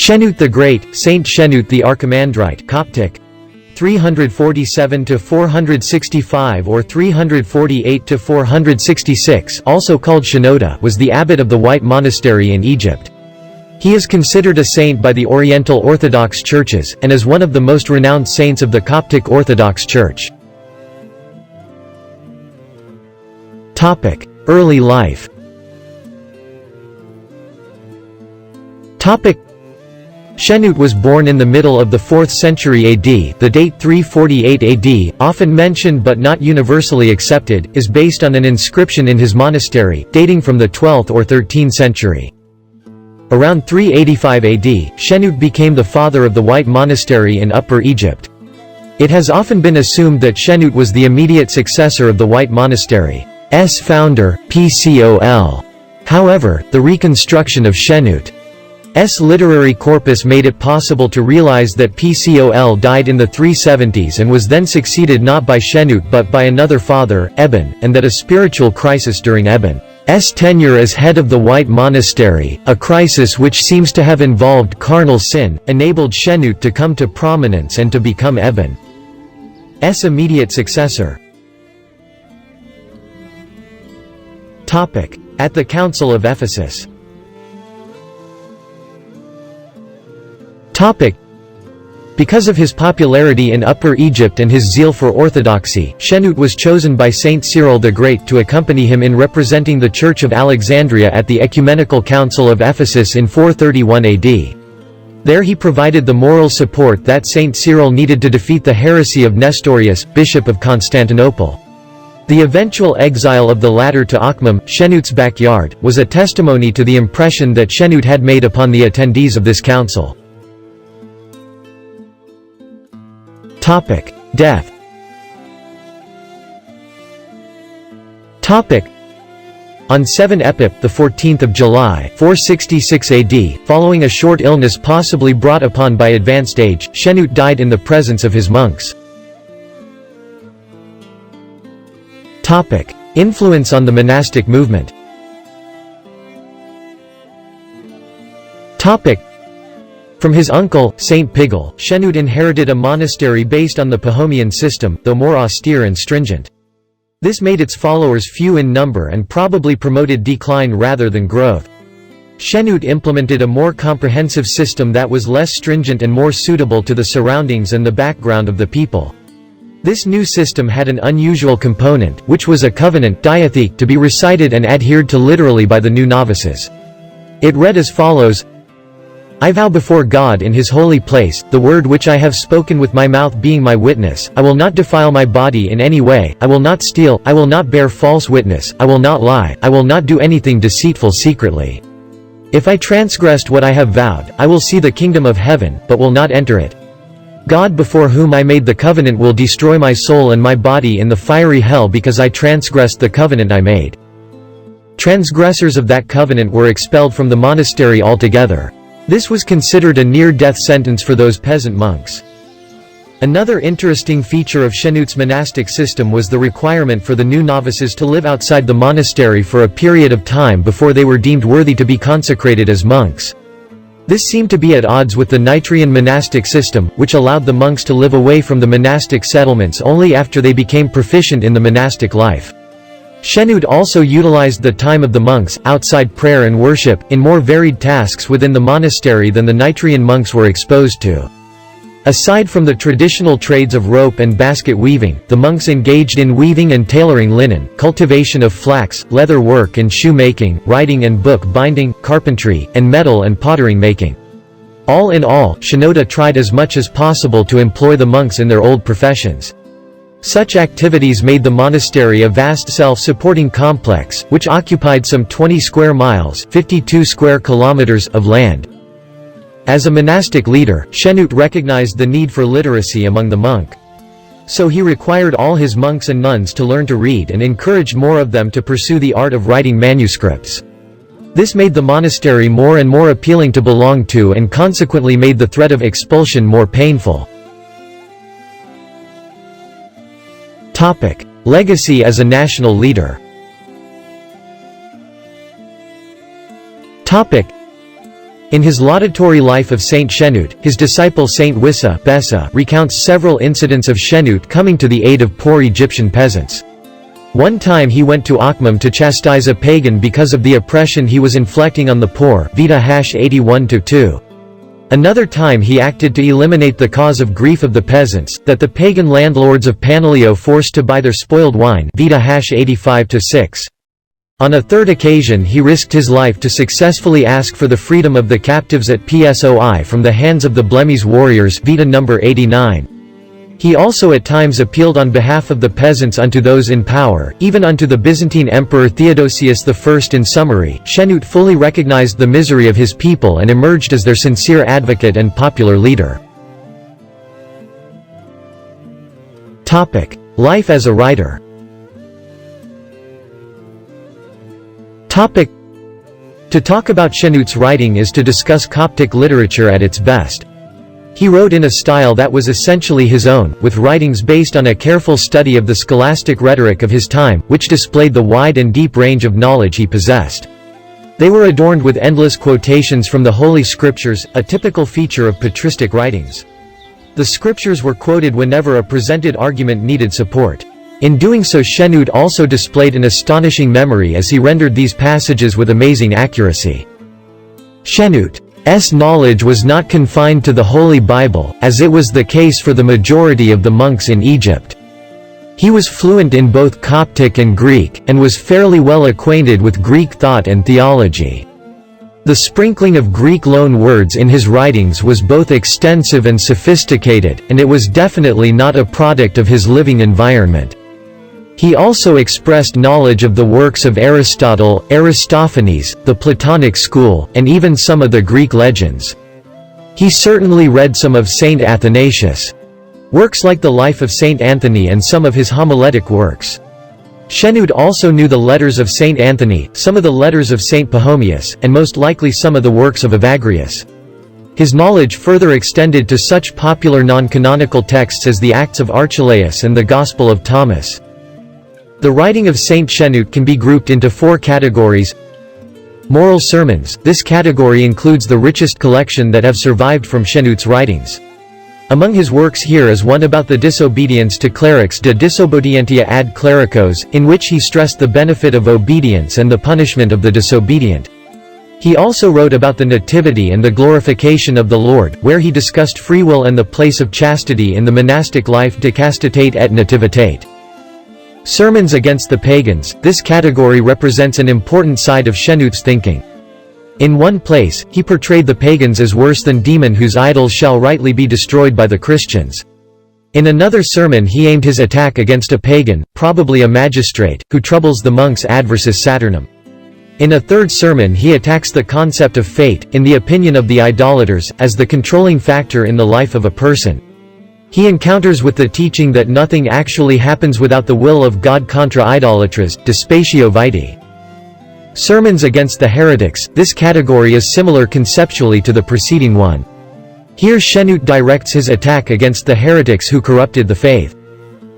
Shenoute the Great, Saint Shenoute the Archimandrite, Coptic, 347 to 465 or 348 to 466, also called Shunodeh, was the abbot of the White Monastery in Egypt. He is considered a saint by the Oriental Orthodox churches, and is one of the most renowned saints of the Coptic Orthodox Church. Early life. Shenoute was born in the middle of the 4th century AD. The date 348 AD, often mentioned but not universally accepted, is based on an inscription in his monastery, dating from the 12th or 13th century. Around 385 AD, Shenoute became the father of the White Monastery in Upper Egypt. It has often been assumed that Shenoute was the immediate successor of the White Monastery's founder, Pcol. However, the reconstruction of Shenoute's literary corpus made it possible to realize that Pcol died in the 370s and was then succeeded not by Shenoute but by another father, Eben, and that a spiritual crisis during Eben's tenure as head of the White Monastery, a crisis which seems to have involved carnal sin, enabled Shenoute to come to prominence and to become Eben's immediate successor. At the Council of Ephesus. Because of his popularity in Upper Egypt and his zeal for orthodoxy, Shenoute was chosen by Saint Cyril the Great to accompany him in representing the Church of Alexandria at the Ecumenical Council of Ephesus in 431 AD. There he provided the moral support that Saint Cyril needed to defeat the heresy of Nestorius, Bishop of Constantinople. The eventual exile of the latter to Akhmim, Shenoute's backyard, was a testimony to the impression that Shenoute had made upon the attendees of this council. Death. On 7 Epip, the 14th of July, 466 AD, following a short illness possibly brought upon by advanced age, Shenoute died in the presence of his monks. Influence on the monastic movement. From his uncle, Saint Pigel, Shenoute inherited a monastery based on the Pachomian system, though more austere and stringent. This made its followers few in number and probably promoted decline rather than growth. Shenoute implemented a more comprehensive system that was less stringent and more suitable to the surroundings and the background of the people. This new system had an unusual component, which was a covenant diatheke to be recited and adhered to literally by the new novices. It read as follows: I vow before God in his holy place, the word which I have spoken with my mouth being my witness, I will not defile my body in any way, I will not steal, I will not bear false witness, I will not lie, I will not do anything deceitful secretly. If I transgressed what I have vowed, I will see the kingdom of heaven, but will not enter it. God before whom I made the covenant will destroy my soul and my body in the fiery hell because I transgressed the covenant I made. Transgressors of that covenant were expelled from the monastery altogether. This was considered a near-death sentence for those peasant monks. Another interesting feature of Shenoute's monastic system was the requirement for the new novices to live outside the monastery for a period of time before they were deemed worthy to be consecrated as monks. This seemed to be at odds with the Nitrian monastic system, which allowed the monks to live away from the monastic settlements only after they became proficient in the monastic life. Shenoute also utilized the time of the monks, outside prayer and worship, in more varied tasks within the monastery than the Nitrian monks were exposed to. Aside from the traditional trades of rope and basket weaving, the monks engaged in weaving and tailoring linen, cultivation of flax, leather work and shoemaking, writing and book binding, carpentry, and metal and pottery making. All in all, Shunodeh tried as much as possible to employ the monks in their old professions. Such activities made the monastery a vast self-supporting complex, which occupied some 20 square miles (52 square kilometers) of land. As a monastic leader, Shenoute recognized the need for literacy among the monk. So he required all his monks and nuns to learn to read and encouraged more of them to pursue the art of writing manuscripts. This made the monastery more and more appealing to belong to and consequently made the threat of expulsion more painful. Legacy as a national leader. In his laudatory life of Saint Shenoute, his disciple Saint Wissa Bessa recounts several incidents of Shenoute coming to the aid of poor Egyptian peasants. One time he went to Akhmim to chastise a pagan because of the oppression he was inflicting on the poor, Vita 81-2. Another time he acted to eliminate the cause of grief of the peasants, that the pagan landlords of Panelio forced to buy their spoiled wine, Vita 85-6. On a third occasion he risked his life to successfully ask for the freedom of the captives at Psoi from the hands of the Blemmyes warriors, Vita number 89. He also at times appealed on behalf of the peasants unto those in power, even unto the Byzantine Emperor Theodosius I. In summary, Shenoute fully recognized the misery of his people and emerged as their sincere advocate and popular leader. Life as a writer. To talk about Shenoute's writing is to discuss Coptic literature at its best. He wrote in a style that was essentially his own, with writings based on a careful study of the scholastic rhetoric of his time, which displayed the wide and deep range of knowledge he possessed. They were adorned with endless quotations from the Holy Scriptures, a typical feature of patristic writings. The Scriptures were quoted whenever a presented argument needed support. In doing so, Shenoute also displayed an astonishing memory as he rendered these passages with amazing accuracy. Shenoute's knowledge was not confined to the Holy Bible, as it was the case for the majority of the monks in Egypt. He was fluent in both Coptic and Greek, and was fairly well acquainted with Greek thought and theology. The sprinkling of Greek loan words in his writings was both extensive and sophisticated, and it was definitely not a product of his living environment. He also expressed knowledge of the works of Aristotle, Aristophanes, the Platonic school, and even some of the Greek legends. He certainly read some of Saint Athanasius' works like the Life of Saint Anthony and some of his homiletic works. Shenoute also knew the letters of Saint Anthony, some of the letters of Saint Pachomius, and most likely some of the works of Evagrius. His knowledge further extended to such popular non-canonical texts as the Acts of Archelaus and the Gospel of Thomas. The writing of Saint Shenoute can be grouped into four categories. Moral sermons. This category includes the richest collection that have survived from Shenoute's writings. Among his works here is one about the disobedience to clerics, De disobedientia ad clericos, in which he stressed the benefit of obedience and the punishment of the disobedient. He also wrote about the Nativity and the glorification of the Lord, where he discussed free will and the place of chastity in the monastic life, De castitate et nativitate. Sermons against the pagans. This category represents an important side of Shenoute's thinking. In one place, he portrayed the pagans as worse than demon whose idols shall rightly be destroyed by the Christians. In another sermon he aimed his attack against a pagan, probably a magistrate, who troubles the monks adversus Saturnum. In a third sermon he attacks the concept of fate, in the opinion of the idolaters, as the controlling factor in the life of a person. He encounters with the teaching that nothing actually happens without the will of God contra idolatras, Dispatio Vitae. Sermons against the heretics. This category is similar conceptually to the preceding one. Here Shenoute directs his attack against the heretics who corrupted the faith.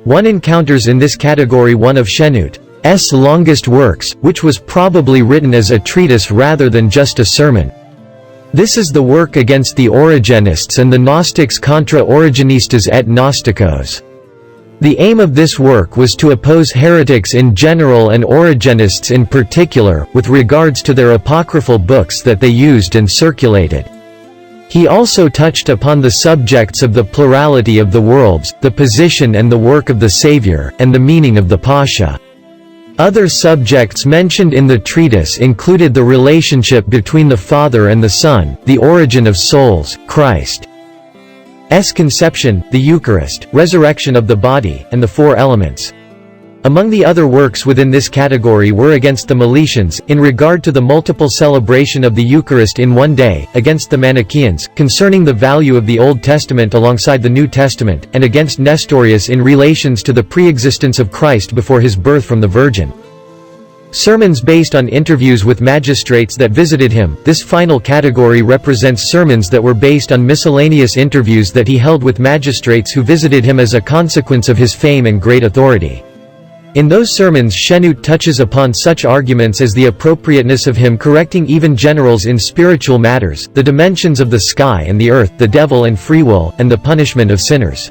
One encounters in this category one of Shenoute's longest works, which was probably written as a treatise rather than just a sermon. This is the work against the Origenists and the Gnostics contra Origenistas et Gnosticos. The aim of this work was to oppose heretics in general and Origenists in particular, with regards to their apocryphal books that they used and circulated. He also touched upon the subjects of the plurality of the worlds, the position and the work of the Savior, and the meaning of the Pascha. Other subjects mentioned in the treatise included the relationship between the Father and the Son, the origin of souls, Christ's conception, the Eucharist, resurrection of the body, and the four elements. Among the other works within this category were against the Meletians, in regard to the multiple celebration of the Eucharist in one day, against the Manichaeans, concerning the value of the Old Testament alongside the New Testament, and against Nestorius in relations to the pre-existence of Christ before his birth from the Virgin. Sermons based on interviews with magistrates that visited him. This final category represents sermons that were based on miscellaneous interviews that he held with magistrates who visited him as a consequence of his fame and great authority. In those sermons Shenoute touches upon such arguments as the appropriateness of him correcting even generals in spiritual matters, the dimensions of the sky and the earth, the devil and free will, and the punishment of sinners.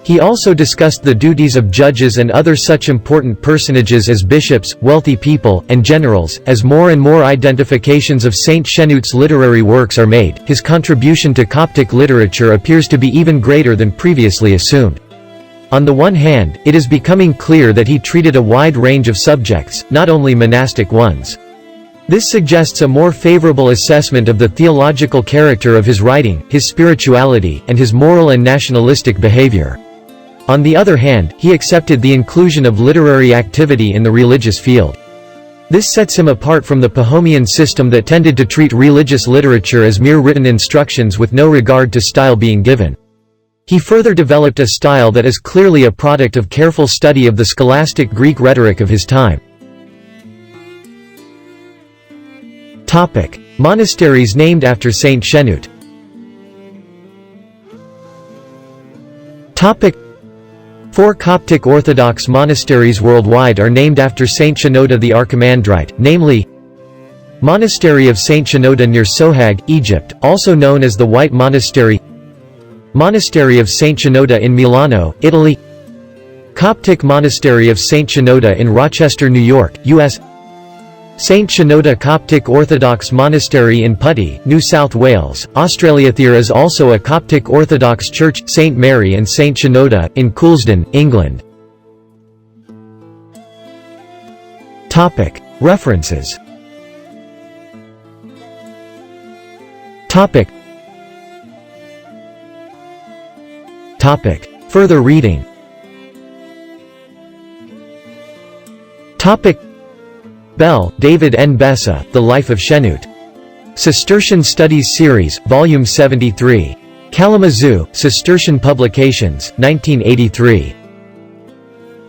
He also discussed the duties of judges and other such important personages as bishops, wealthy people, and generals. As more and more identifications of Saint Shenoute's literary works are made, his contribution to Coptic literature appears to be even greater than previously assumed. On the one hand, it is becoming clear that he treated a wide range of subjects, not only monastic ones. This suggests a more favorable assessment of the theological character of his writing, his spirituality, and his moral and nationalistic behavior. On the other hand, he accepted the inclusion of literary activity in the religious field. This sets him apart from the Pahomian system that tended to treat religious literature as mere written instructions with no regard to style being given. He further developed a style that is clearly a product of careful study of the scholastic Greek rhetoric of his time. Topic: Monasteries named after Saint Shenoute. Topic: 4 Coptic Orthodox monasteries worldwide are named after Saint Shenoda the Archimandrite, namely Monastery of Saint Shenoda near Sohag, Egypt, also known as the White Monastery; Monastery of Saint Shenoda in Milano, Italy; Coptic Monastery of Saint Shenoda in Rochester, New York, U.S.; Saint Shenoda Coptic Orthodox Monastery in Putty, New South Wales, Australia. There is also a Coptic Orthodox Church, St Mary and Saint Shenoda, in Coulsdon, England. References. Further reading. Bell, David N. Bessa, The Life of Shenoute. Cistercian Studies Series, Volume 73. Kalamazoo, Cistercian Publications, 1983.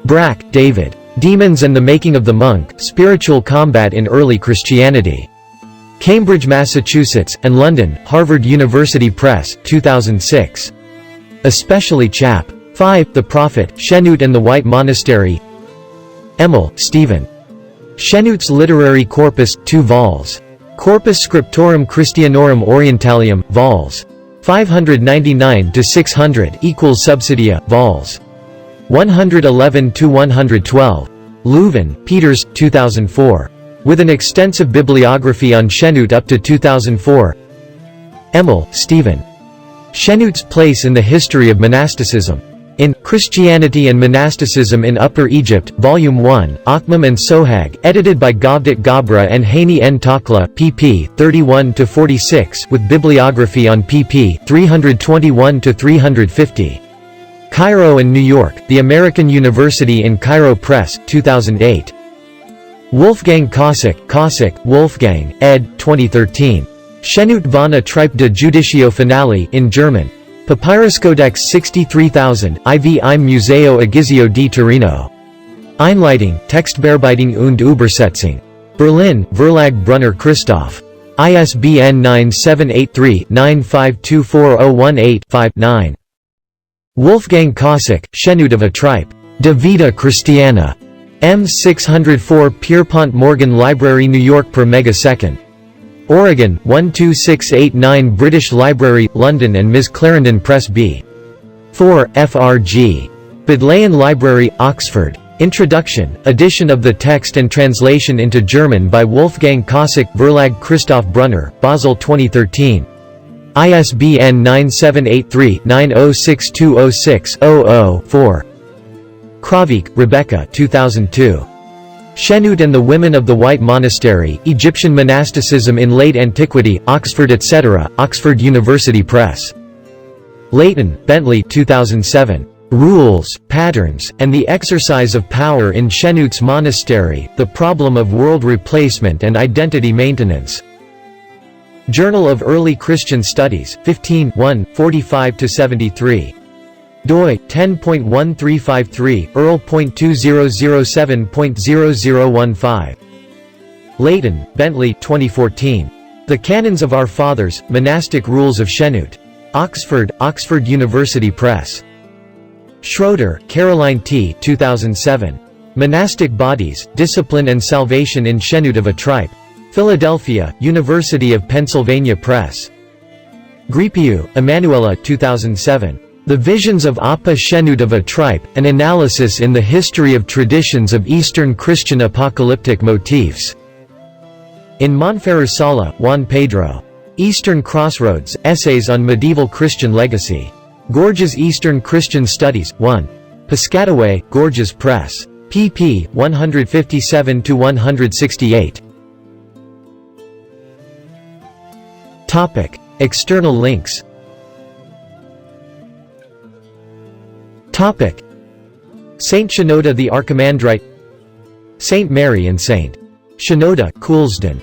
Brack, David. Demons and the Making of the Monk, Spiritual Combat in Early Christianity. Cambridge, Massachusetts, and London, Harvard University Press, 2006. Especially Chap. 5, The Prophet, Shenoute and the White Monastery. Emmel, Stephen. Shenoute's Literary Corpus, 2 vols. Corpus Scriptorum Christianorum Orientalium, vols. 599-600 = Subsidia, vols. 111-112. Leuven, Peters, 2004. With an extensive bibliography on Shenoute up to 2004. Emmel, Stephen. Shenoute's Place in the History of Monasticism. In Christianity and Monasticism in Upper Egypt, Volume 1, Akhmim and Sohag, edited by Gavdat Gabra and Hani N. Takla, pp. 31-46, with bibliography on pp. 321-350. Cairo and New York, The American University in Cairo Press, 2008. Wolfgang Kossak, Wolfgang, ed. 2013. Shenoute von a Tripe de Judicio Finale, in German. Papyruscodex 63000, IV im Museo Egizio di Torino. Einleitung, Textbearbeitung und Übersetzung. Berlin, Verlag Brunner Christoph. ISBN 9783-95240018-5-9. Wolfgang Kossak, Shenoute of a Tripe. De Vita Christiana. M. 604 Pierpont Morgan Library, New York per megasecond. Oregon, 12689 British Library, London and Ms. Clarendon Press B. 4, FRG. Bodleian Library, Oxford. Introduction, edition of the text and translation into German by Wolfgang Kossak, Verlag Christoph Brunner, Basel 2013. ISBN 9783-906206-00-4. Kravik, Rebecca 2002. Shenoute and the Women of the White Monastery, Egyptian Monasticism in Late Antiquity, Oxford etc., Oxford University Press. Leighton, Bentley 2007. Rules, Patterns, and the Exercise of Power in Shenoute's Monastery, The Problem of World Replacement and Identity Maintenance. Journal of Early Christian Studies, 15 1, 45-73. doi 10.1353 earl.2007.0015. Leighton, Bentley 2014. The Canons of Our Fathers, Monastic Rules of Shenoute. Oxford, Oxford University Press. Schroeder, Caroline T. 2007. Monastic Bodies, Discipline and Salvation in Shenoda Tribe. Philadelphia, University of Pennsylvania Press. Gripiu, Emanuela 2007. The Visions of Apa Shenoda Tribe, An Analysis in the History of Traditions of Eastern Christian Apocalyptic Motifs. In Monferrer-Sala, Juan Pedro. Eastern Crossroads, Essays on Medieval Christian Legacy. Gorgias Eastern Christian Studies, 1. Piscataway, Gorgias Press. pp. 157–168. External links. Saint Shenoda the Archimandrite, Saint Mary and Saint Shenoda, Coulsdon.